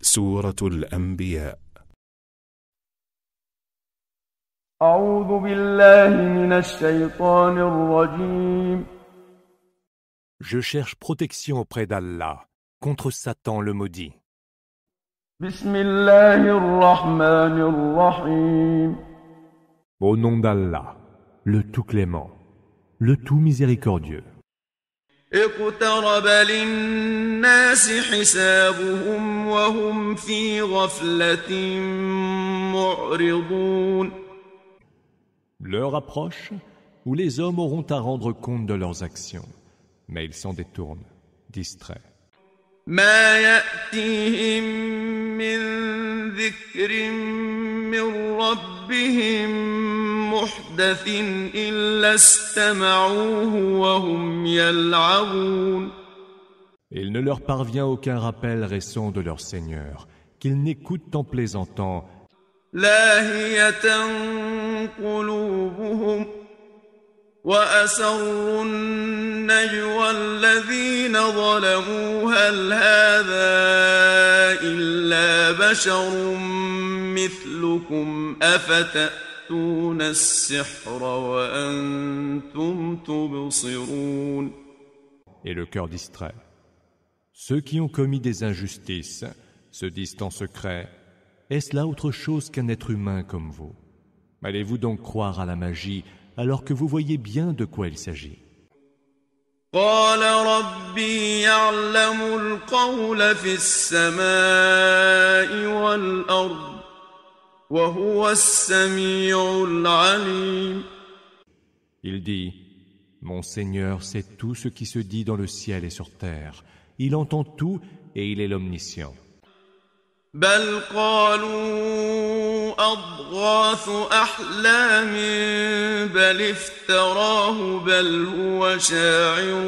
سورة الأنبياء. أعوذ بالله من الشيطان الرجيم. Je cherche protection auprès d'Allah contre Satan le maudit. بسم الله الرحمن الرحيم. Au nom d'Allah, le tout clément, le tout miséricordieux. اقترب للناس حسابهم وهم في غفلة معرضون. L'heure approche où les hommes auront à rendre compte de leurs actions, mais ils s'en détournent, distraits. ما يأتيهم من ذكر من ربهم محدث إلا استمعوه وهم يلعبون. Il ne leur parvient aucun rappel récent de leur Seigneur, qu'ils n'écoutent en plaisantant. لاهية قلوبهم وأسروا النجوى الذين ظلموا هل هذا إلا بشر مثلكم أفتأتون السحر وأنتم تبصرون. Et le cœur distrait. Ceux qui ont commis des injustices se disent en secret. Est-ce là autre chose qu'un être humain comme vous? Allez-vous donc croire à la magie alors que vous voyez bien de quoi il s'agit? قال ربي يعلم القول في السماء والأرض وهو السميع العليم. Il dit, mon Seigneur sait tout ce qui se dit dans le ciel et sur terre. Il entend tout et il est l'omniscient. بل قالوا أضغاث أحلام بل افتراه بل هو شاعر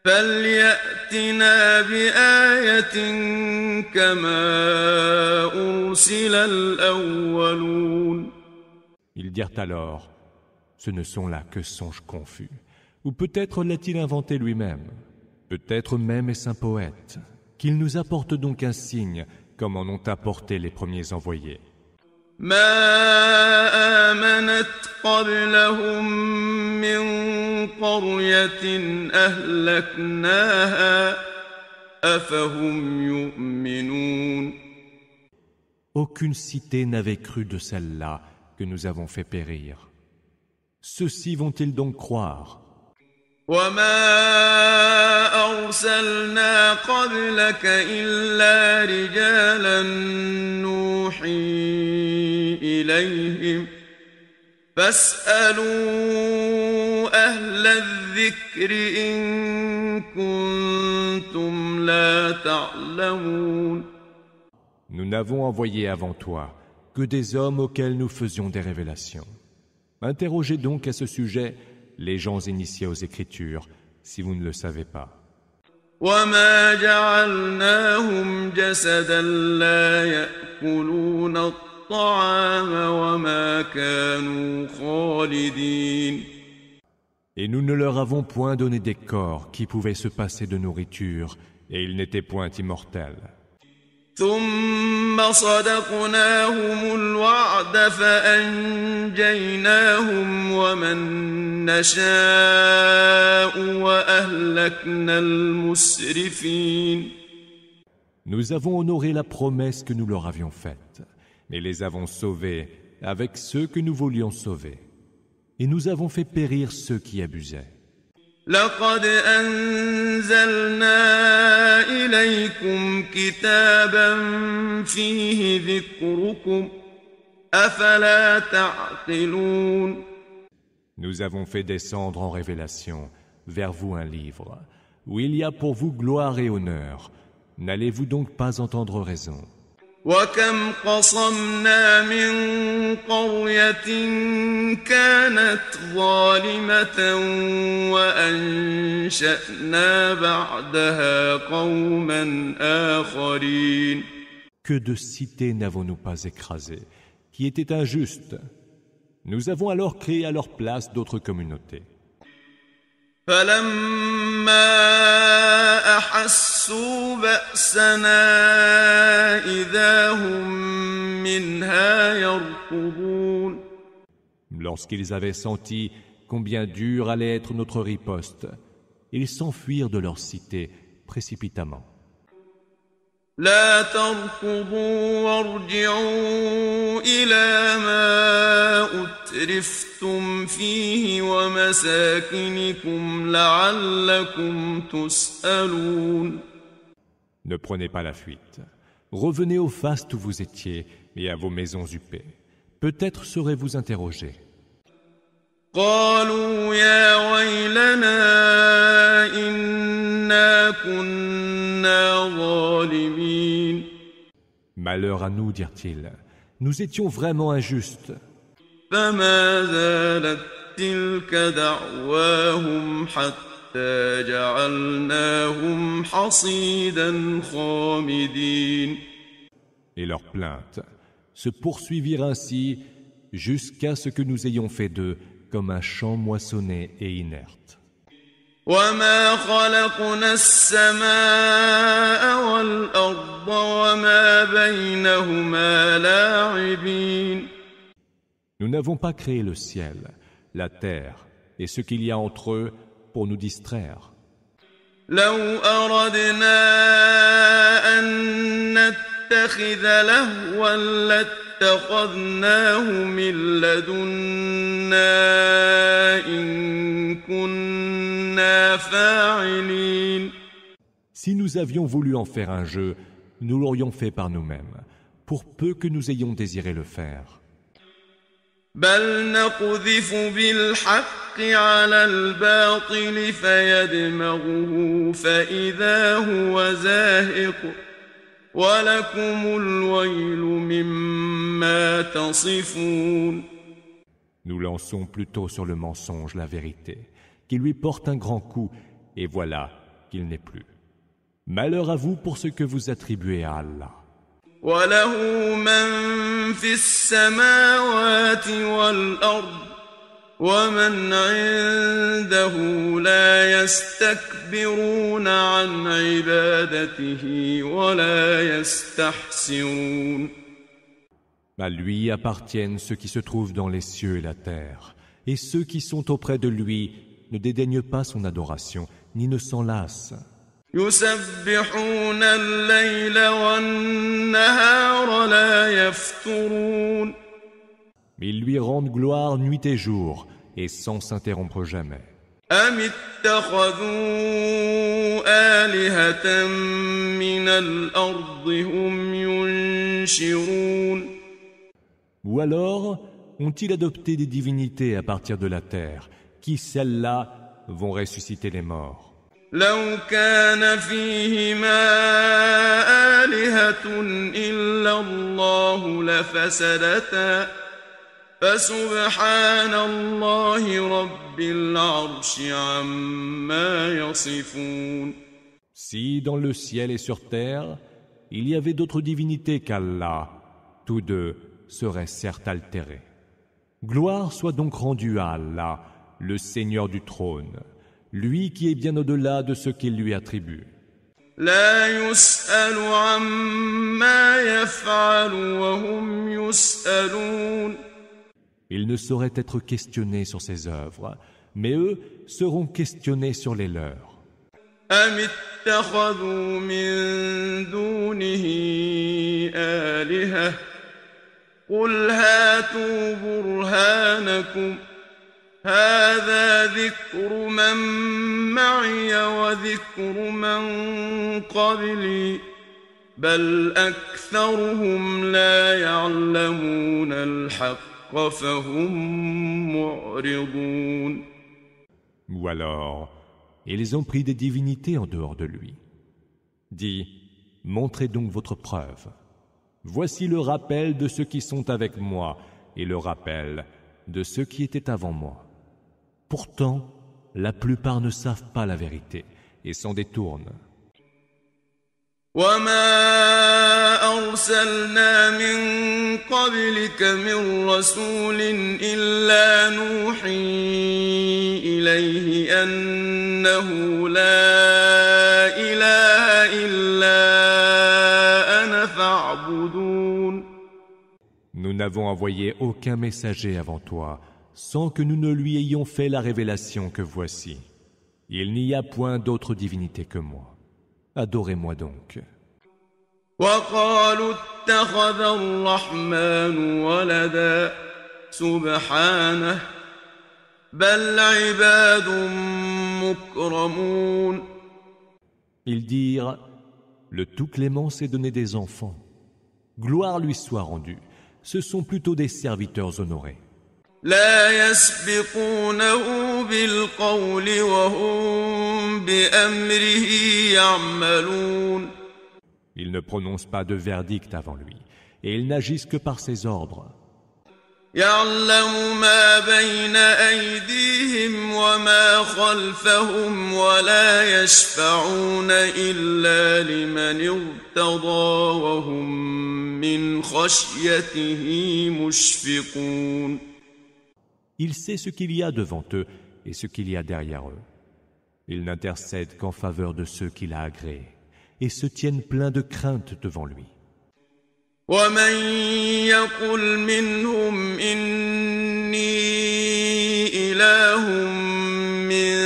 فليأتنا بآية كما أرسل الأولون. Ils dirent alors, ce ne sont là que songes confus. Ou peut-être l'a-t-il inventé lui-même. Peut-être même est-ce un poète. Qu'il nous apporte donc un signe, comme en ont apporté les premiers envoyés. ما آمنت قبلهم من قرية أهلكناها أفهم يؤمنون. Aucune cité n'avait cru de celle-là que nous avons fait périr. Ceux-ci vont-ils donc croire? وما أرسلنا قبلك إلا رجالا نوحي إليهم فاسألوا أهل الذكر إن كنتم لا تعلمون. Nous n'avons envoyé avant toi que des hommes auxquels nous faisions des révélations. Interrogez donc à ce sujet les gens initiés aux Écritures, si vous ne le savez pas. وما جعلناهم جسدا لا يأكلون الطعام وما كانوا خالدين. Et nous ne leur avons point donné des corps qui pouvaient se passer de nourriture, et ils n'étaient point immortels. ثم صدقناهم الوعد فأنجيناهم ومن نشاء وأهلكنا المسرفين. Nous avons honoré la promesse que nous leur avions faite, et les avons sauvés avec ceux que nous voulions sauver. Et nous avons fait périr ceux qui abusaient. لقد أنزلنا إليكم كتابا فيه ذكركم أفلا تعقلون. Nous avons fait descendre en révélation vers vous un livre où il y a pour vous gloire et honneur. N'allez-vous donc pas entendre raison? وكم قصمنا من قرية كانت ظالمة وأنشأنا بعدها قوما آخرين. Que de cités n'avons-nous pas écrasées, qui étaient injustes? Nous avons alors créé à leur place d'autres communautés. فلما فلما أحسوا بأسنا إذا هم منها يركضون. Lorsqu'ils avaient senti combien dure allait être notre riposte, ils s'enfuirent de leur cité précipitamment. لا تركضوا وارجعوا إلى ما أترفتم فيه ومساكنكم لعلكم تسألون. Ne prenez pas la fuite. Revenez au faste où vous étiez et à vos maisons huppées. Peut-être serez-vous interrogés. قالوا يا ويلنا إنا كنا ظالمين. Malheur à nous, dirent-ils. Nous étions vraiment injustes. فما زالت تلك دعواهم حتى جعلناهم حصيدا خامدين. Et leurs plaintes se poursuivirent ainsi jusqu'à ce que nous ayons fait d'eux comme un champ moissonné et inerte. وما خلقنا السماء والأرض وما بينهما لاعبين. Nous n'avons pas créé le ciel, la terre et ce qu'il y a entre eux pour nous distraire. لو أردنا أن نتخذ لهوا لاتخذناه من لدنا إن كنا فاعلين. Si nous avions voulu en faire un jeu, nous l'aurions fait par nous-mêmes, pour peu que nous ayons désiré le faire. بل نقذف بالحق على الباطل فيدمغه فإذا هو زاهق ولكم الويل مما تصفون. Nous lançons plutôt sur le mensonge la vérité, qui lui porte un grand coup, et voilà qu'il n'est plus. Malheur à vous pour ce que vous attribuez à Allah. وله من في السماوات والأرض ومن عنده لا يستكبرون عن عبادته ولا يستحسرون. À lui appartiennent ceux qui se trouvent dans les cieux et la terre, et ceux qui sont auprès de lui ne dédaignent pas son adoration, ni ne s'en lassent. يسبحون الليل والنهار لا يفترون. Ils lui rendent gloire nuit et jour, et sans s'interrompre jamais. أم اتخذوا آلهة من الأرض هم ينشرون. Ou alors ont-ils adopté des divinités à partir de la terre, qui celles-là vont ressusciter les morts? لو كان فيهما آلهة إلا الله لفسدتا فسبحان الله رب العرش عما يصفون. Si dans le ciel et sur terre, il y avait d'autres divinités qu'Allah, tous deux seraient certes altérés. Gloire soit donc rendue à Allah, le Seigneur du trône, lui qui est bien au-delà de ce qu'il lui attribue. لا يسأل عما يفعل وهم يسألون. Il ne saurait être questionné sur ses œuvres, mais eux seront questionnés sur les leurs. أم اتخذوا من دونه آلهة قل هاتوا برهانكم هذا ذكر من معي وذكر من قبلي بل أكثرهم لا يعلمون الحق فهم معرضون. Ou alors, ils ont pris des divinités en dehors de lui. Dis, montrez donc votre preuve. Voici le rappel de ceux qui sont avec moi et le rappel de ceux qui étaient avant moi. Pourtant, la plupart ne savent pas la vérité et s'en détournent. وما أرسلنا من قبلك من رسول إلا نوحي إليه أنه لا إله إلا أنا فاعبدون. Nous n'avons envoyé aucun messager avant toi, sans que nous ne lui ayons fait la révélation que voici. Il n'y a point d'autre divinité que moi. Adorez-moi donc. وقالوا اتخذ الرحمن ولدا سبحانه بل عباد مكرمون. Ils dirent, le Tout-Clément s'est donné des enfants. Gloire lui soit rendue. Ce sont plutôt des serviteurs honorés. لا يسبقونه بالقول وهم بأمره يعملون. Ils ne prononcent pas de verdict avant lui, et ils n'agissent que par ses ordres. يعلم ما بين أيديهم وما خلفهم ولا يشفعون إلا لمن ارتضى وهم من خشيته مشفقون. Il sait ce qu'il y a devant eux et ce qu'il y a derrière eux. Il n'intercède qu'en faveur de ceux qu'il a agréés et se tiennent pleins de crainte devant lui. ومن يقل منهم إني إله من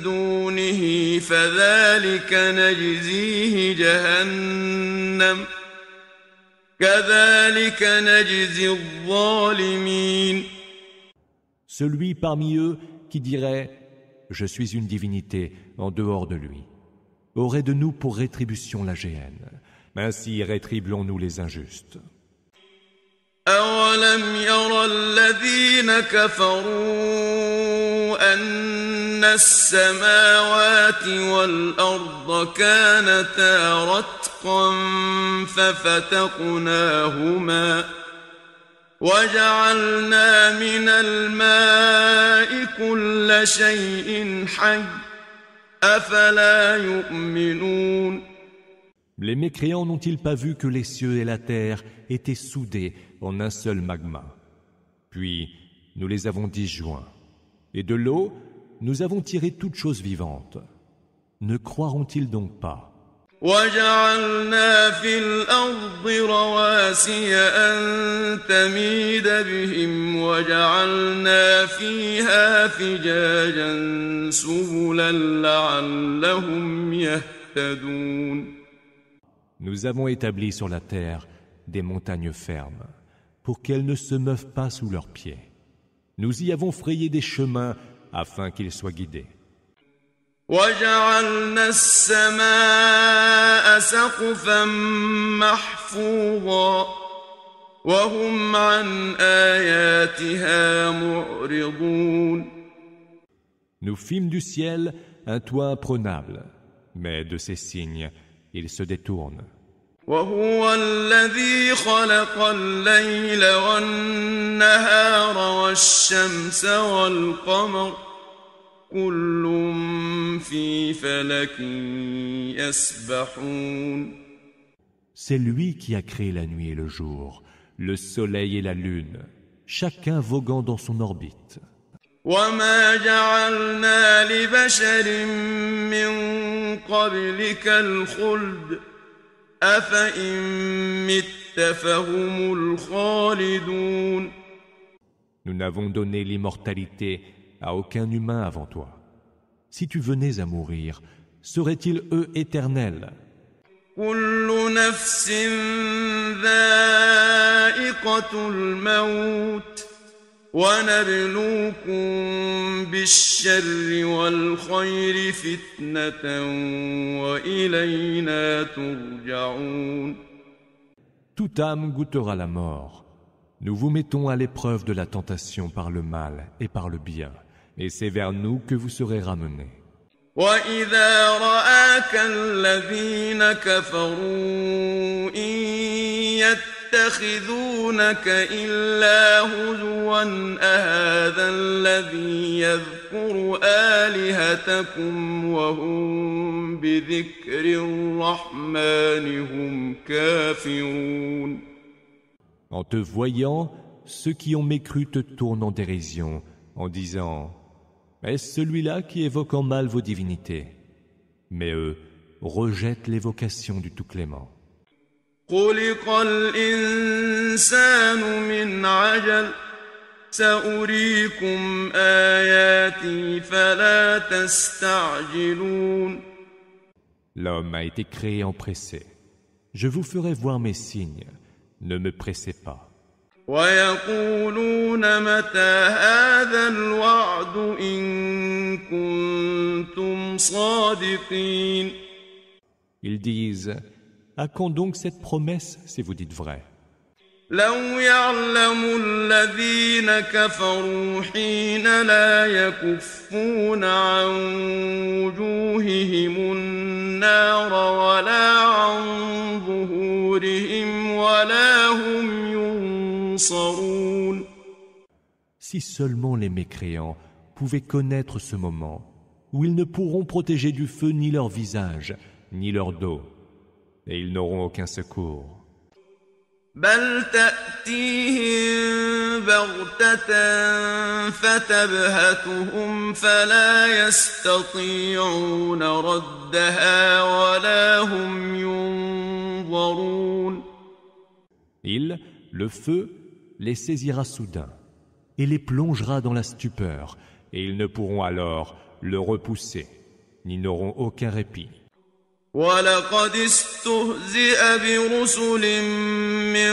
دونه فذلك نجزيه جهنم كذلك نجزي الظالمين. Celui parmi eux qui dirait « Je suis une divinité en dehors de lui » aurait de nous pour rétribution la géhenne. Ainsi rétribuons-nous les injustes. أولم ير الذين كفروا أن السماوات والأرض كانتا رتقا ففتقناهما وجعلنا من الماء كل شيء حي أفلا يؤمنون. Les mécréants n'ont-ils pas vu que les cieux et la terre étaient soudés en un seul magma? Puis nous les avons disjoints, et de l'eau nous avons tiré toutes choses vivantes. Ne croiront-ils donc pas? وجعلنا في الأرض رواسي أن تميد بهم وجعلنا فيها فجاجا سبلا لعلهم يهتدون. Nous avons établi sur la terre des montagnes fermes, pour qu'elles ne se meuvent pas sous leurs pieds. Nous y avons frayé des chemins afin qu'ils soient guidés. وجعلنا السماء سقفا محفوظا وهم عن آياتها معرضون. Nous fîmes du ciel un toit imprenable, mais de ces signes, ils se détournent. وهو الذي خلق الليل والنهار والشمس والقمر كل في فلك يسبحون. C'est lui qui a créé la nuit et le jour, le soleil et la lune, chacun voguant dans son orbite. وما جعلنا لبشر من قبلك الخلد أفإن مت فهم الخالدون. Nous n'avons donné l'immortalité à aucun humain avant toi. Si tu venais à mourir, seraient-ils eux éternels? كل نفس ذائقة الموت ونبلوكم بالشر والخير فتنة وإلينا ترجعون. Toute âme goûtera la mort. Nous vous mettons à l'épreuve de la tentation par le mal et par le bien, et c'est vers nous que vous serez ramenés. وإذا رآك الذين كفروا إن يتخذونك إلا هزوا أهذا الذي يذكر يذكر آلهتكم وهم بذكر الرحمن هم كافرون. En te voyant, ceux qui ont mécru te tournent en dérision, en disant « Est-ce celui-là qui évoque en mal vos divinités ?» Mais eux rejettent l'évocation du Tout-Clément. خلق الإنسان من عجل سأريكم آياتي فلا تستعجلون. L'homme a été créé empressé. Je vous ferai voir mes signes. Ne me pressez pas. ويقولون متى هذا الوعد إن كنتم صادقين. Ils disent « À quand donc cette promesse si vous dites vrai ?» لو يعلم الذين كفروا حين لا يكفون عن وجوههم النار ولا عن ظهورهم ولا هم ينصرون. Si seulement les mécréants pouvaient connaître ce moment où ils ne pourront protéger du feu ni leur visage, ni leur dos, et ils n'auront aucun secours. بل تأتيهم بغتة فتبهتهم فلا يستطيعون ردها ولا هم ينظرون. Il, le feu, les saisira soudain et les plongera dans la stupeur, et ils ne pourront alors le repousser, ni n'auront aucun répit. وَلَقَدِ اسْتُهْزِئَ بِرُسُلٍ مِّن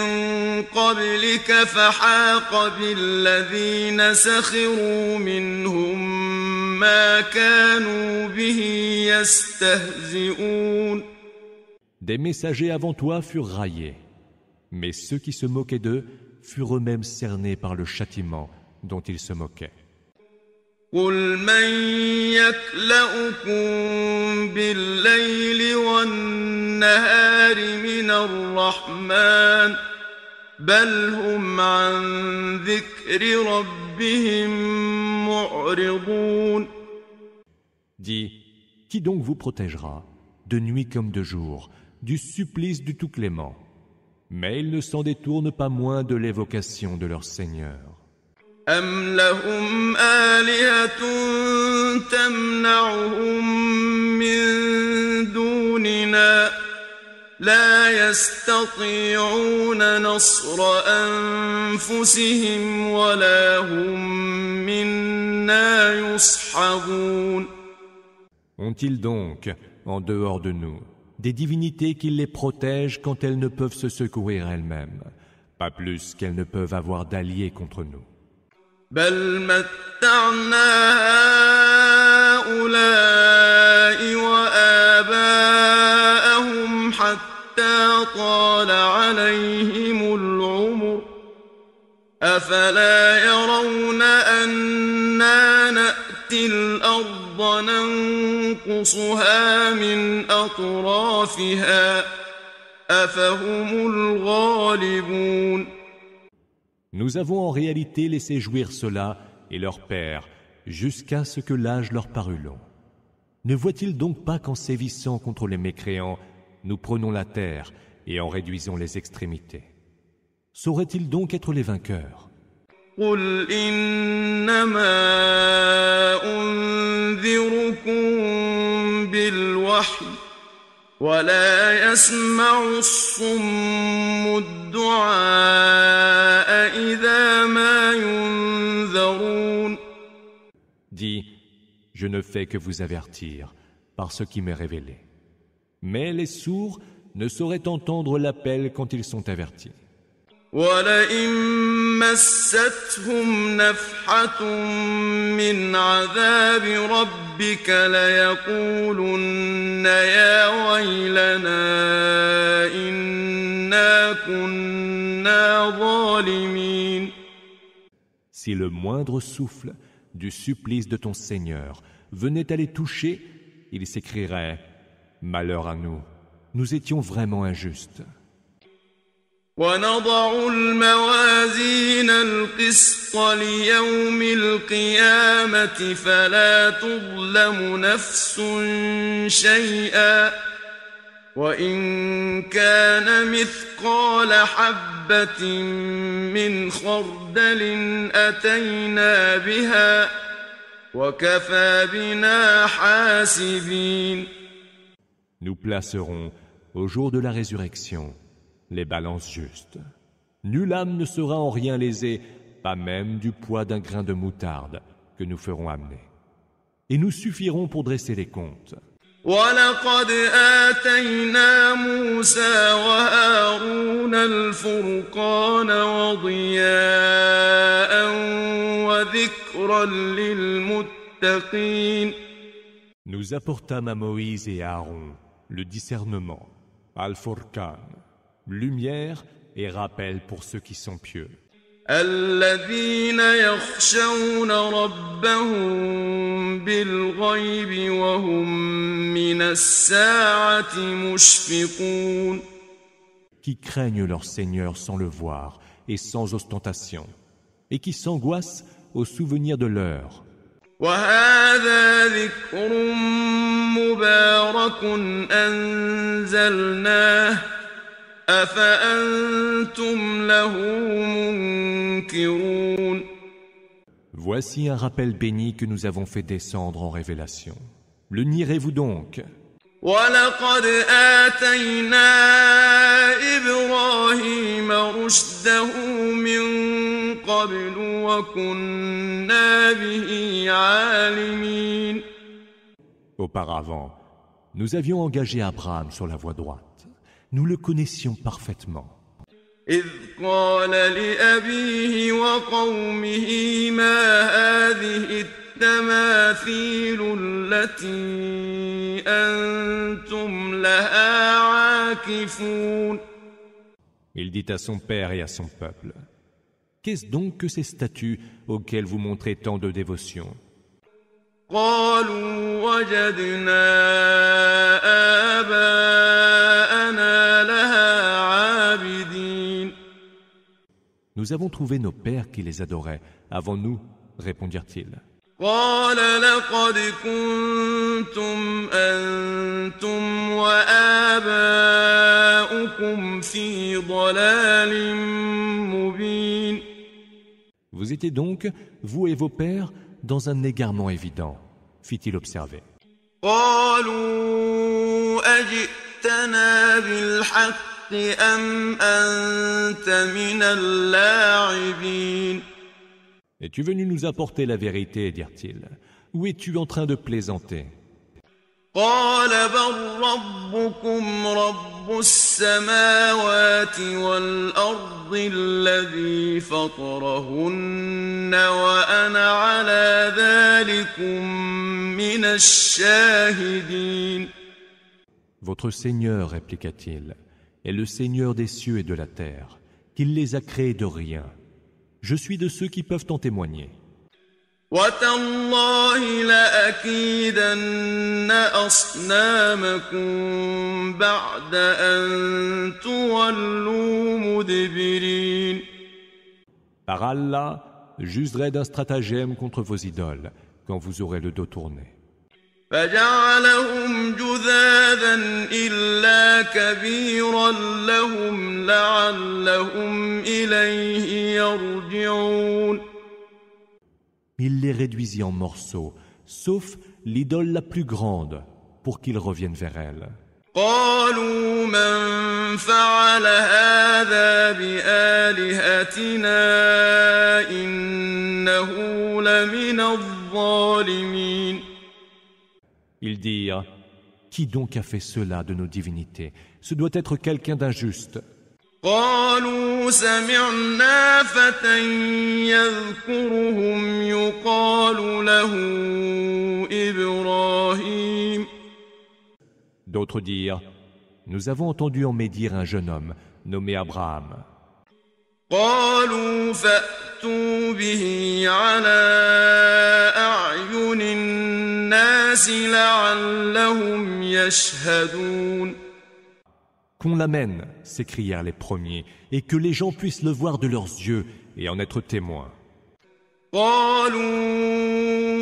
قَبْلِكَ فَحَاقَ بِالَّذِينَ سَخِرُوا مِنْهُم مَّا كَانُوا بِهِ يَسْتَهْزِئُونَ. Des messagers avant toi furent raillés, mais ceux qui se moquaient d'eux furent eux-mêmes cernés par le châtiment dont ils se moquaient. قُلْ مَن يَكْلَؤُكُم بِاللَّيْلِ وَالنَّهَارِ مِنَ الرَّحْمَنِ بَلْ هُمْ عَن ذِكْرِ رَبِّهِم مُّعْرِضُونَ. Dis, qui donc vous protégera, de nuit comme de jour, du supplice du Tout-Clément? Mais ils ne s'en détournent pas moins de l'évocation de leur Seigneur. أَمْ لَهُمْ آلِهَةٌ تَمْنَعُهُم مِّن دُونِنَا لَا يَسْتَطِيعُونَ نَصْرَ أَنفُسِهِمْ وَلَا هُم مِّنَّا يُصْحَبُونَ. Ont-ils donc, en dehors de nous, des divinités qui les protègent quand elles ne peuvent se secourir elles-mêmes, pas plus qu'elles ne peuvent avoir d'alliés contre nous? بل متعنا هؤلاء وآباءهم حتى طال عليهم العمر أفلا يرون أنا نأتي الأرض ننقصها من أطرافها أفهم الغالبون. Nous avons en réalité laissé jouir ceux-là et leurs pères jusqu'à ce que l'âge leur parut long. Ne voient-ils donc pas qu'en sévissant contre les mécréants, nous prenons la terre et en réduisons les extrémités? Sauraient-ils donc être les vainqueurs? قل إنما أنذركم بالوحي ولا يسمع الصم الدعاء إذا ما ينذرون. Dis, je ne fais que vous avertir par ce qui m'est révélé. Mais les sourds ne sauraient entendre l'appel quand ils sont avertis. وَلَئِن مَّسَّتْهُمْ نَفْحَةٌ مِّنْ عَذَابِ رَبِّكَ لَيَقُولُنَّ يَا وَيْلَنَا إِنَّا كُنَّا ظَالِمِينَ. Si le moindre souffle du supplice de ton Seigneur venait à les toucher, ils s'écrieraient « Malheur à nous, nous étions vraiment injustes ». ونضع الموازين القسط ليوم القيامة فلا تظلم نفس شيئا وإن كان مثقال حبة من خردل أتينا بها وكفى بنا حاسبين. Nous placerons, au jour de la résurrection, les balances justes. Nulle âme ne sera en rien lésée, pas même du poids d'un grain de moutarde que nous ferons amener. Et nous suffirons pour dresser les comptes. وَلَقَدْ آتَيْنَا مُوسَى وَهَارُونَ الْفُرْقَانَ وَضِيَاءً وَذِكْرًا لِلْمُتَّقِينَ. Nous apportâmes à Moïse et à Aaron le discernement, Al-Furqan, lumière et rappel pour ceux qui sont pieux. الذين يخشون ربهم بالغيب وهم من الساعة مشفقون. Qui craignent leur Seigneur sans le voir et sans ostentation, et qui s'angoissent au souvenir de l'heure. وهذا ذكر مبارك أنزلناه أفأنتم له منكرون. Voici un rappel béni que nous avons fait descendre en révélation. Le nierez-vous donc? وَلَقَدْ آتَيْنَا إِبْرَاهِيمَ رُشْدَهُ مِنْ قَبْلُ وَكُنَّا بِهِ عَالِمِينَ. Auparavant, nous avions engagé Abraham sur la voie droite. Nous le connaissions parfaitement. إِذْ قَالَ لِأَبِيهِ وَقَوْمِهِ مَا هَذِهِ التَّمَاثِيلُ الَّتِي أَنْتُمْ لَهَا عَاكِفُونَ. Il dit à son père et à son peuple: Qu'est-ce donc que ces statues auxquelles vous montrez tant de dévotion? قالوا وجدنا آباءنا لها عابدين. Nous avons trouvé nos pères qui les adoraient avant nous, répondirent-ils. قال لقد كنتم أنتم وآباؤكم في ضلال مبين. Vous étiez donc, vous et vos pères, dans un égarement évident, fit-il observer. قالوا أجئتنا بالحق أم أنت من اللاعبين. Es-tu venu nous apporter la vérité, dirent-ils, ou es-tu en train de plaisanter? قال بل ربكم رب السماوات والأرض الذي فطرهن وأنا على ذلكم من الشاهدين. Votre Seigneur, répliqua-t-il, est le Seigneur des cieux et de la terre, qu'il les a créés de rien. Je suis de ceux qui peuvent en témoigner. وتالله لأكيدن أصنامكم بعد أن تولوا مدبرين. Par Allah, j'userai d'un stratagème contre vos idoles, quand vous aurez le dos tourné. فجعلهم جذاذا إلا كبيرا لهم لعلهم إليه يرجعون. Il les réduisit en morceaux, sauf l'idole la plus grande, pour qu'ils reviennent vers elle. قالوا من فعل هذا بآلهتنا إنه لمن الظالمين. Ils dirent: Qui donc a fait cela de nos divinités? Ce doit être quelqu'un d'injuste. قالوا سمعنا فتى يذكرهم يقال له إبراهيم. D'autres dirent: Nous avons entendu en médire un jeune homme nommé Abraham. قالوا فأتوا به على أعين الناس لعلهم يشهدون. Qu'on l'amène, s'écrièrent les premiers, et que les gens puissent le voir de leurs yeux et en être témoins. قالوا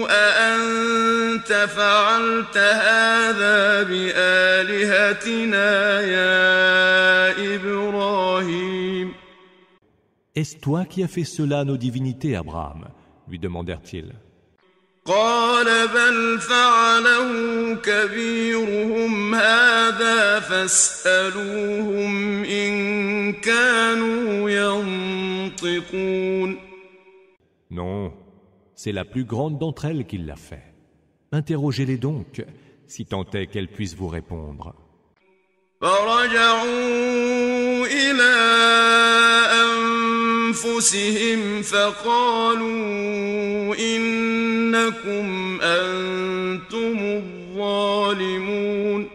أأنت فعلت هذا بآلهتنا يا إبراهيم Est-ce toi qui as fait cela à nos divinités, Abraham? Lui demandèrent-ils. قال بل فعله كبيرهم هذا فاسألوهم إن كانوا ينطقون Non, c'est la plus grande d'entre elles qui l'a fait. Interrogez-les donc, si tant est qu'elles puissent vous répondre. فرجعوا إلى أنفسهم فقالوا إنكم أنتم الظالمون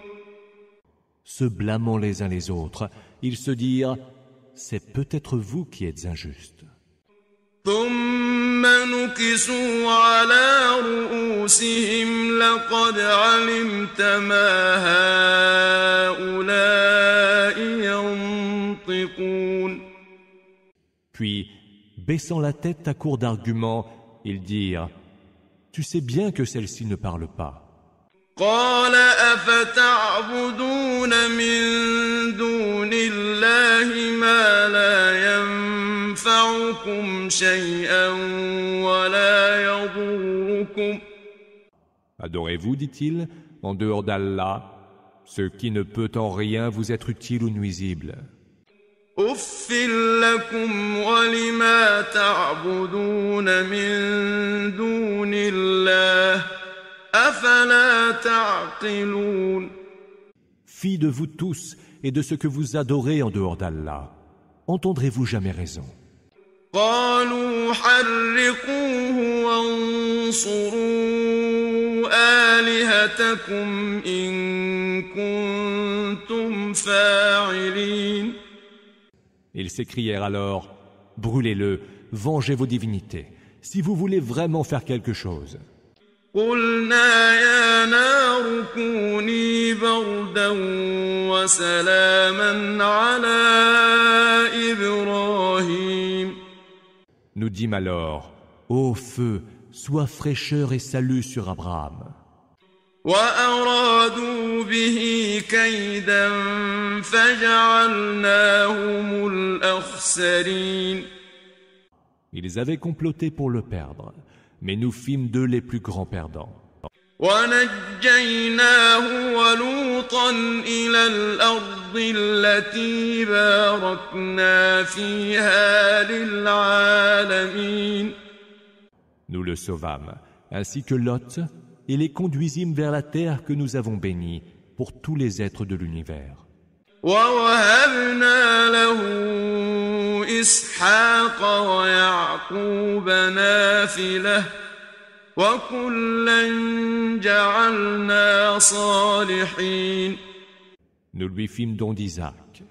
Se blâmant les uns les autres, ils se dirent « C'est peut-être vous qui êtes injustes. » ثم نكسوا على رؤوسهم لقد علمت ما هؤلاء ينطقون Puis, baissant la tête à court d'arguments, ils dirent « Tu sais bien que celle-ci ne parle pas. » قال أفتعبدون من دون الله ما لا ينفعكم شيئا ولا يضركم Adorez-vous, dit-il, en dehors d'Allah, ce qui ne peut en rien vous être utile ou nuisible. أف لكم ولما تعبدون من دون الله أفلا تعقلون Filles de vous tous et de ce que vous adorez en dehors d'Allah, entendrez-vous jamais raison? قالوا حرقوه وانصروا آلهتكم إن كنتم فاعلين Ils s'écrièrent alors « Brûlez-le, vengez vos divinités, si vous voulez vraiment faire quelque chose. » قلنا يا نار كوني بردا وسلاما على إبراهيم Nous dîmes alors « Ô feu, sois fraîcheur et salut sur Abraham. » وأرادوا به كيدا فجعلناهم الأخسرين Ils avaient comploté pour le perdre, mais nous fîmes d'eux les plus grands perdants. ونجيناه ولوطا إلى الأرض التي باركنا فيها للعالمين Nous le sauvâmes, ainsi que Lot, et les conduisîmes vers la terre que nous avons bénie pour tous les êtres de l'univers. ووهبنا له إسحاق ويعقوب نافلة وكلا جعلنا صالحين Nous lui fîmes don d'Isaac,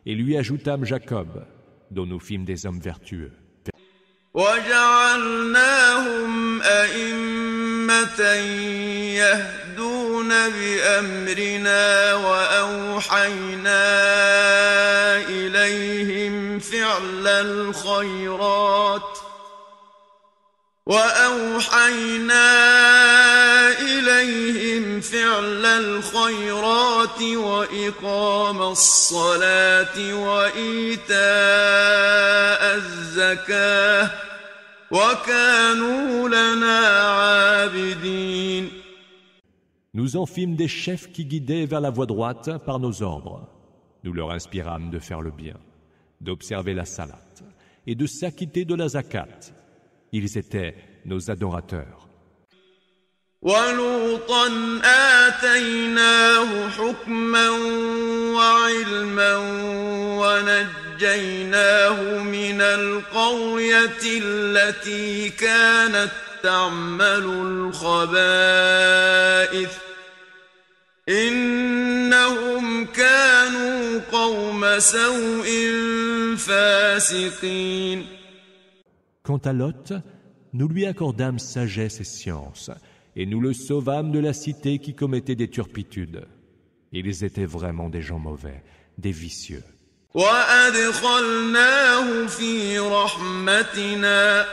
et lui ajoutâmes Jacob, dont nous fîmes des hommes vertueux. وجعلناهم أئمة يهدون بأمرنا وأوحينا إليهم فعل الخيرات وإقام الصلاة وإيتاء الزكاة وكانوا لنا عابدين Nous en fîmes des chefs qui guidaient vers la voie droite par nos ordres. Nous leur inspirâmes de faire le bien, d'observer la salat et de s'acquitter de la zakat. Ils étaient nos adorateurs. ولوطا آتيناه حكما وعلما ونجيناه من القرية التي كانت تعمل الخبائث إنهم كانوا قوم سوء فاسقين Quant à Lot, nous lui accordâmes sagesse et science, et nous le sauvâmes de la cité qui commettait des turpitudes. Ils étaient vraiment des gens mauvais, des vicieux. وأدخلناه في رحمتنا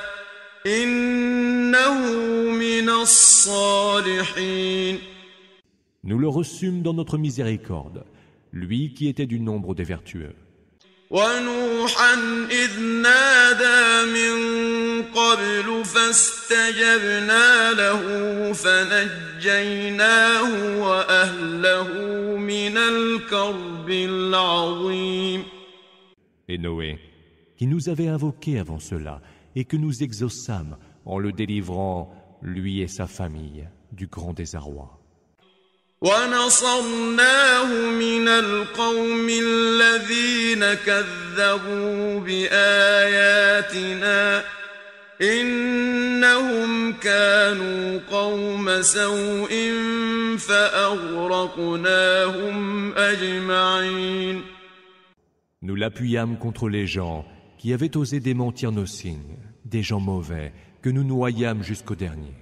إنه من الصالحين. Nous le reçûmes dans notre miséricorde, lui qui était du nombre des vertueux. ونوحا إذ نادى من قبل فاستجبنا له فنجيناه وأهله من الكرب العظيم. Et Noé, qui nous avait invoqués avant cela, et que nous exaucâmes en le délivrant, lui et sa famille, du grand désarroi. ونصرناه من القوم الذين كذبوا بآياتنا إنهم كانوا قوم سوء فأغرقناهم أجمعين. Nous l'appuyâmes contre les gens qui avaient osé démentir nos signes, des gens mauvais, que nous noyâmes jusqu'au dernier.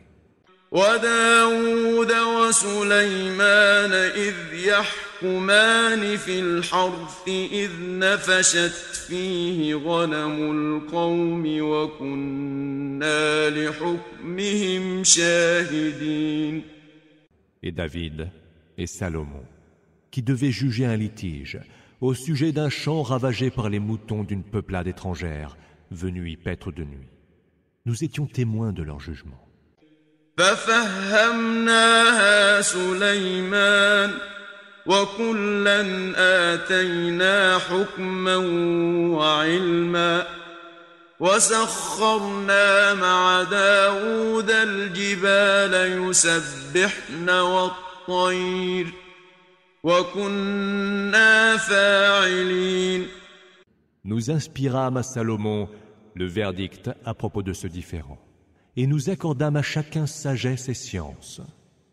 وداود وسليمان إذ يحكمان في الحرث إذ نفشت فيه غنم القوم وكنا لحكمهم شاهدين. Et David et Salomon, qui devaient juger un litige au sujet d'un champ ravagé par les moutons d'une peuplade étrangère venue y paître de nuit. Nous étions témoins de leur jugement. ففهمناها سليمان وكلا آتينا حكما وعلما وسخرنا مع داود الجبال يسبحن والطير وكنا فاعلين. Nous inspirâmes à Salomon le verdict à propos de ce différend. Et nous accordâmes à chacun sagesse et science.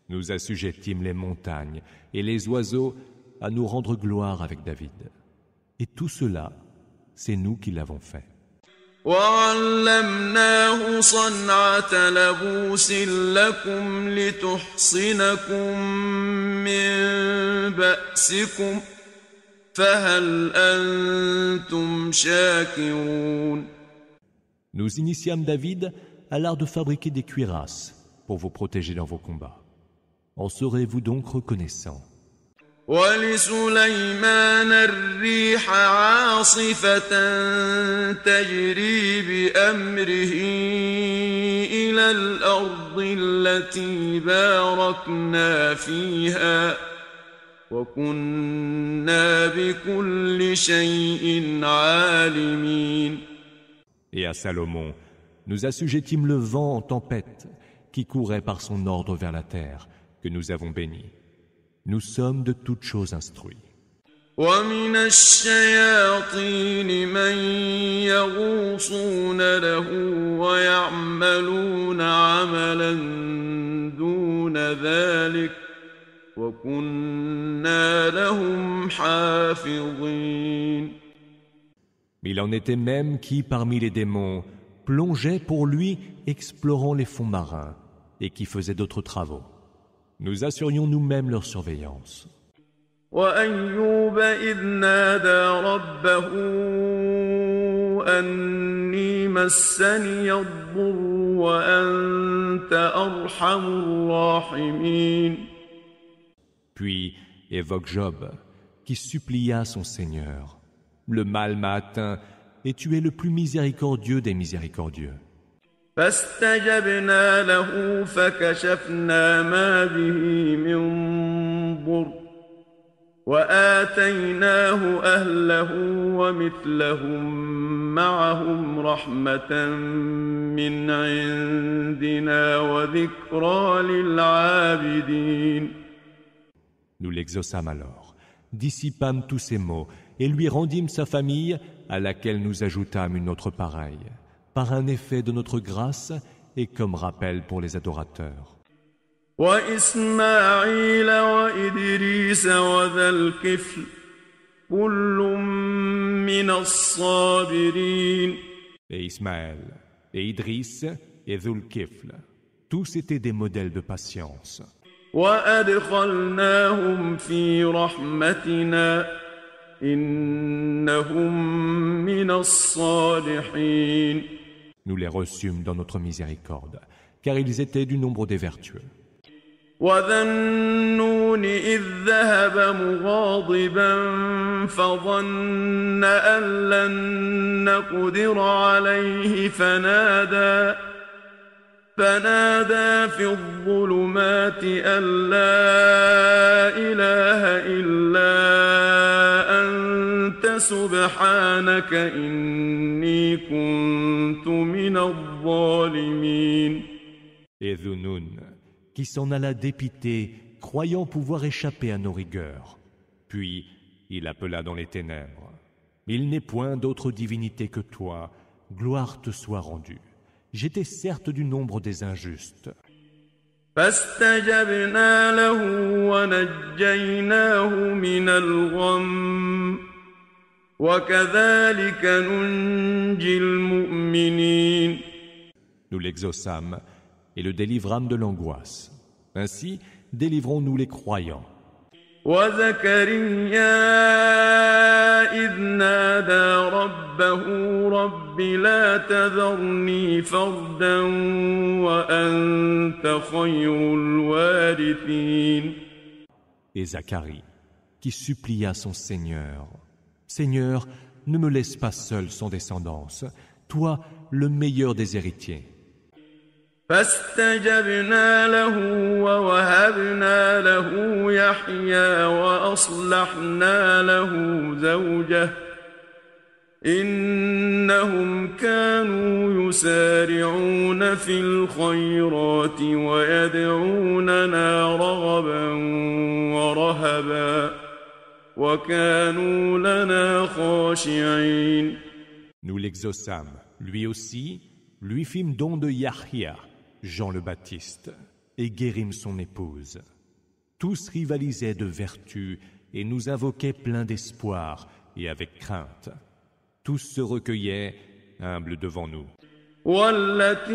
Nous assujettîmes les montagnes et les oiseaux à nous rendre gloire avec David. Et tout cela, c'est nous qui l'avons fait. وعلمناه صنعة لبوس لكم لتحصنكم من بأسكم فهل أنتم شاكرون. Nous initiâmes David à l'art de fabriquer des cuirasses pour vous protéger dans vos combats. En serez-vous donc reconnaissants? ولسليمان الريح عاصفة تجري بأمره إلى الأرض التي باركنا فيها وكنا بكل شيء عالمين. Et à Salomon, nous assujettîmes le vent en tempête qui courait par son ordre vers la terre, que nous avons béni. Nous sommes de toutes choses instruits. ومن الشياطين من يغوصون له ويعملون عملا دون ذلك وكنا لهم حافظين. Il en était même qui, parmi les démons, plongeaient pour lui, explorant les fonds marins, et qui faisaient d'autres travaux. Nous assurions nous-mêmes leur surveillance. وأيوب إذ نادى ربه أني مسني الضر وأنت أرحم الراحمين. Puis évoque Job, qui supplia son Seigneur. Le mal m'a atteint, et tu es le plus miséricordieux des miséricordieux. فاستجبنا له فكشفنا ما به من ضر وآتيناه أهله ومثلهم معهم رحمة من عندنا وذكرى للعابدين. Nous l'exaucâmes alors, dissipâmes tous ses maux, et lui rendîmes sa famille, à laquelle nous ajoutâmes une autre pareille, par un effet de notre grâce et comme rappel pour les adorateurs. وإسماعيل وإدريس وذا الكفل كل من الصابرين. Et Ismaël, et Idriss, et Dhul-Kifl, tous étaient des modèles de patience. وأدخلناهم في رحمتنا إنهم من الصالحين. Nous les reçûmes dans notre miséricorde, car ils étaient du nombre des vertueux. وذا النون إذ ذهب مغاضبا فظن أن لن نقدر عليه فنادى في الظلمات أن لا إله إلا أنت سبحانك إني كنت من الظالمين. Et Dhunun, qui s'en alla dépité, croyant pouvoir échapper à nos rigueurs. Puis il appela dans les ténèbres. Il n'est point d'autre divinité que toi, gloire te soit rendue. J'étais certes du nombre des injustes. فاستجبنا له ونجيناه من الغم وكذلك ننجي المؤمنين. Nous l'exaucâmes et le délivrâmes de l'angoisse. Ainsi, délivrons-nous les croyants. وزكريا إذ نادى ربه رب لا تذرني فردا وأنت خير الوارثين. Et Zacharie, qui supplia son Seigneur, Seigneur, ne me laisse pas seul sans descendance, toi, le meilleur des héritiers. فاستجبنا له ووهبنا له يحيى وأصلحنا له زوجه إنهم كانوا يسارعون في الخيرات ويدعوننا رغبا ورهبا وكانوا لنا خاشعين. Nous l'exaucâmes, lui aussi, lui fîmes don de Yahya, Jean le Baptiste, et guérîmes son épouse. Tous rivalisaient de vertu et nous invoquaient pleins d'espoir et avec crainte. Tous se recueillaient, humbles devant nous. والتي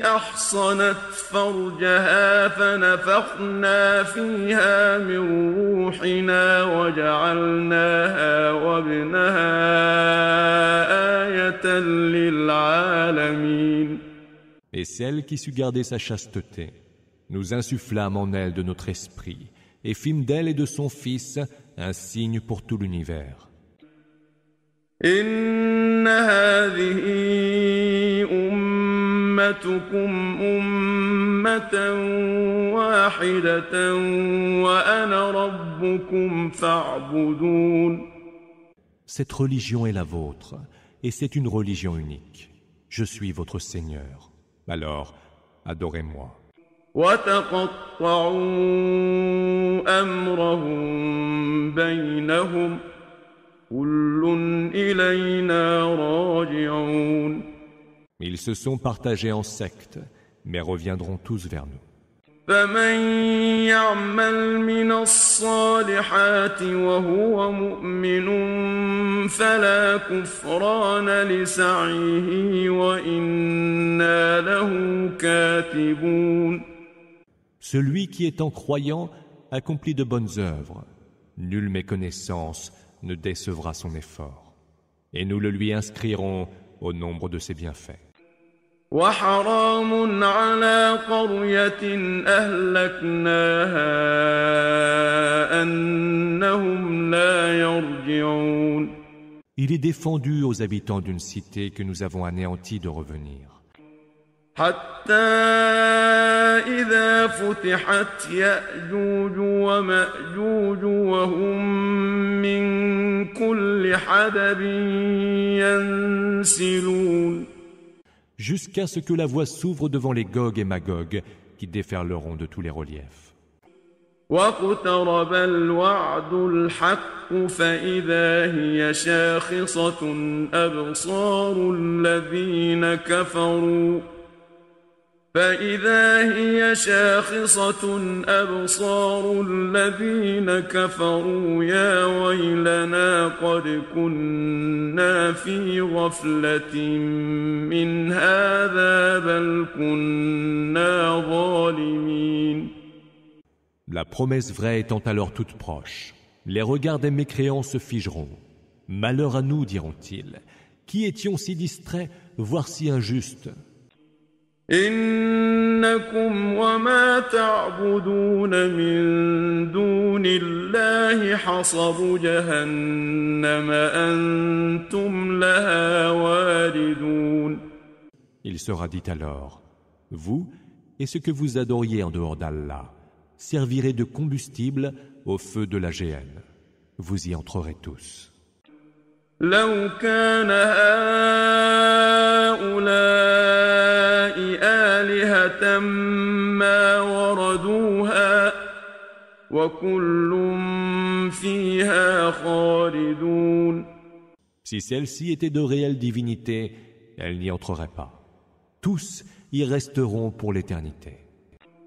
أحصنت فرجها فنفخنا فيها من روحنا وجعلناها وابنها آية للعالمين. Et celle qui sut garder sa chasteté, nous insufflâmes en elle de notre esprit et fîmes d'elle et de son fils un signe pour tout l'univers. إن هذه أمتكم أمة واحدة وأنا ربكم فاعبدون. Cette religion est la vôtre, et c'est une religion unique. Je suis votre Seigneur. Alors, adorez-moi. وتقطعوا أمرهم بينهم كل إلينا راجعون. Ils se sont partagés en sectes, mais reviendront tous vers nous. فمن يعمل من الصالحات وهو مؤمن فلا كفران لسعيه وإنا له كاتبون. Celui qui étant croyant accomplit de bonnes œuvres. Nulle méconnaissance ne décevra son effort. Et nous le lui inscrirons au nombre de ses bienfaits. وحرام على قرية أهلكناها أنهم لا يرجعون. Il est défendu aux habitants d'une cité que nous avons anéantie de revenir. حتى إذا فتحت يأجوج ومأجوج وهم من كل حدب ينسلون. Jusqu'à ce que la voie s'ouvre devant les Gog et Magog qui déferleront de tous les reliefs. واقترب الوعد الحق فإذا هي شاخصة أبصار الذين كفروا يا ويلنا قد كنا في غفلة من هذا بل كنا ظالمين. La promesse vraie étant alors toute proche, Les regards des mécréants se figeront. Malheur à nous, diront-ils. Qui étions si distraits, voire si injustes? إنكم وما تعبدون من دون الله حصب جهنم أنتم لها واردون. Il sera dit alors, vous et ce que vous adoriez en dehors d'Allah servirez de combustible au feu de la géhenne. Vous y entrerez tous. لو كان هؤلاء آلهة ما وردوها وكل فيها خالدون. Si celles-ci étaient de réelles divinités, elles n'y entreraient pas. Tous y resteront pour l'éternité.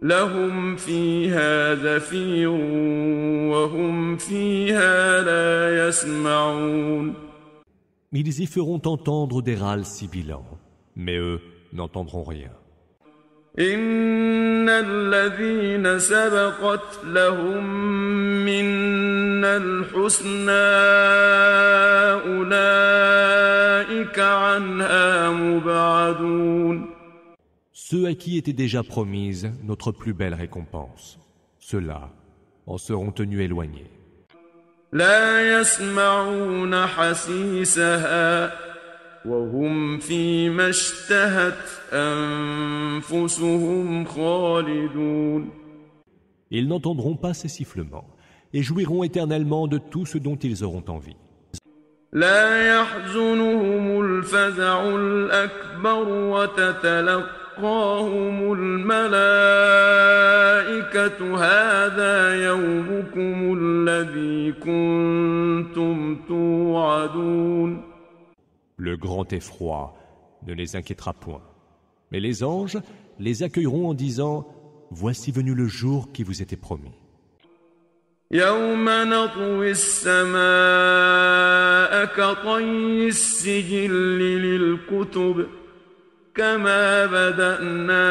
لهم فيها زفير وهم فيها لا يسمعون. Ils y feront entendre des râles sibilants, mais eux n'entendront rien. إن الذين سبقت لهم منا الحسنى أولئك عنها مبعدون. Ceux à qui était déjà promise notre plus belle récompense, ceux-là en seront tenus éloignés. لا يسمعون حسيسها وهم فيما اشتهت أنفسهم خالدون. Ils n'entendront pas ces sifflements et jouiront éternellement de tout ce dont ils auront envie. لا يحزنهم الفزع الأكبر وتتلقاهم الملائكة هذا يومكم الذي كنتم توعدون. Le grand effroi ne les inquiétera point. Mais les anges les accueilleront en disant « Voici venu le jour qui vous était promis. » يوم نطوي السماء كطي السجل للكتب كما بدأنا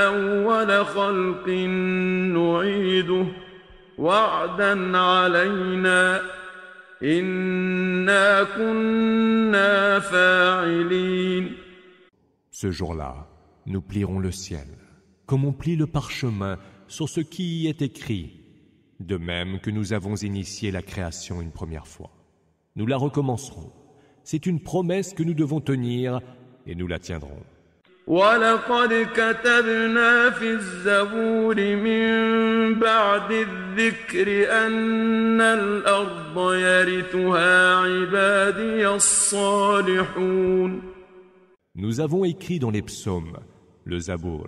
أول خلق نعيده وعدا علينا إنا كنا فاعلين. Ce jour-là, nous plierons le ciel, comme on plie le parchemin sur ce qui y est écrit, de même que nous avons initié la création une première fois. Nous la recommencerons. C'est une promesse que nous devons tenir et nous la tiendrons. وَلَقَدْ كَتَبْنَا فِي الزَّبُورِ مِن بَعْدِ الذِّكْرِ أَنَّ الْأَرْضَ يَرِثُهَا عِبَادِيَ الصَّالِحُونَ. Nous avons écrit dans les psaumes, le Zabour,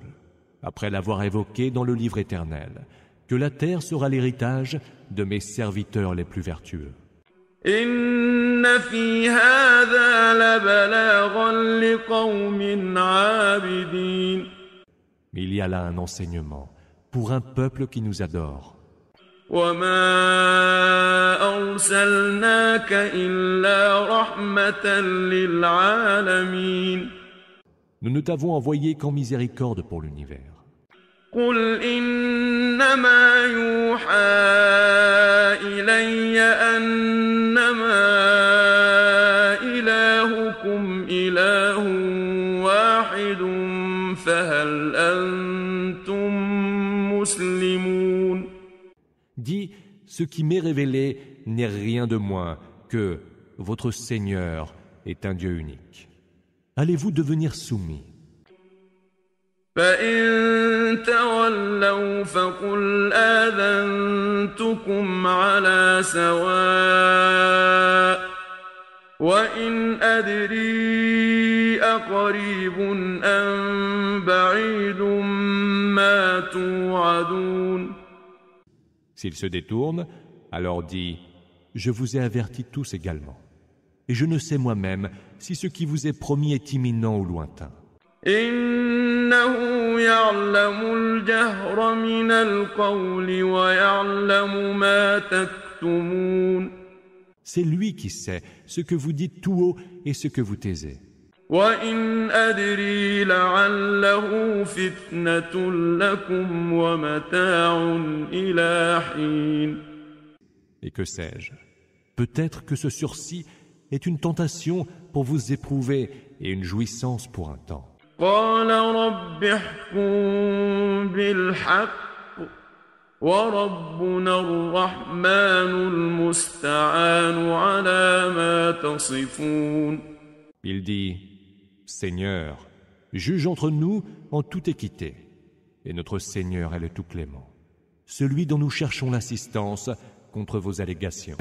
après l'avoir évoqué dans le livre éternel, que la terre sera l'héritage de mes serviteurs les plus vertueux. إن في هذا لبلاغا لقوم عابدين. Il y a là un enseignement pour un peuple qui nous adore. وما أرسلناك إلا رحمة للعالمين. Nous ne t'avons envoyé qu'en miséricorde pour l'univers. قل إنما يوحى إلي أنما إلهكم إله واحد فهل أنتم مسلمون. Dis, ce qui m'est révélé n'est rien de moins que votre Seigneur est un Dieu unique. Allez-vous devenir soumis? فإن تولوا فقل آذنتكم على سواء وإن أدري أقريب أم بعيد ما توعدون. S'ils se détournent, alors dis, je vous ai avertis tous également. Et je ne sais moi-même si ce qui vous est promis est imminent ou lointain. إنه يعلم الجهر من القول ويعلم ما تكتمون. C'est lui qui sait ce que vous dites tout haut et ce que vous taisez. وإن أدري لعله فتنة لكم ومتاع إلى حين. Et que sais-je? Peut-être que ce sursis est une tentation pour vous éprouver et une jouissance pour un temps. قال رب احكم بالحق وربنا الرحمن المستعان على ما تصفون. Il dit, Seigneur, juge entre nous en toute équité. Et notre Seigneur est le tout clément, celui dont nous cherchons l'assistance contre vos allégations.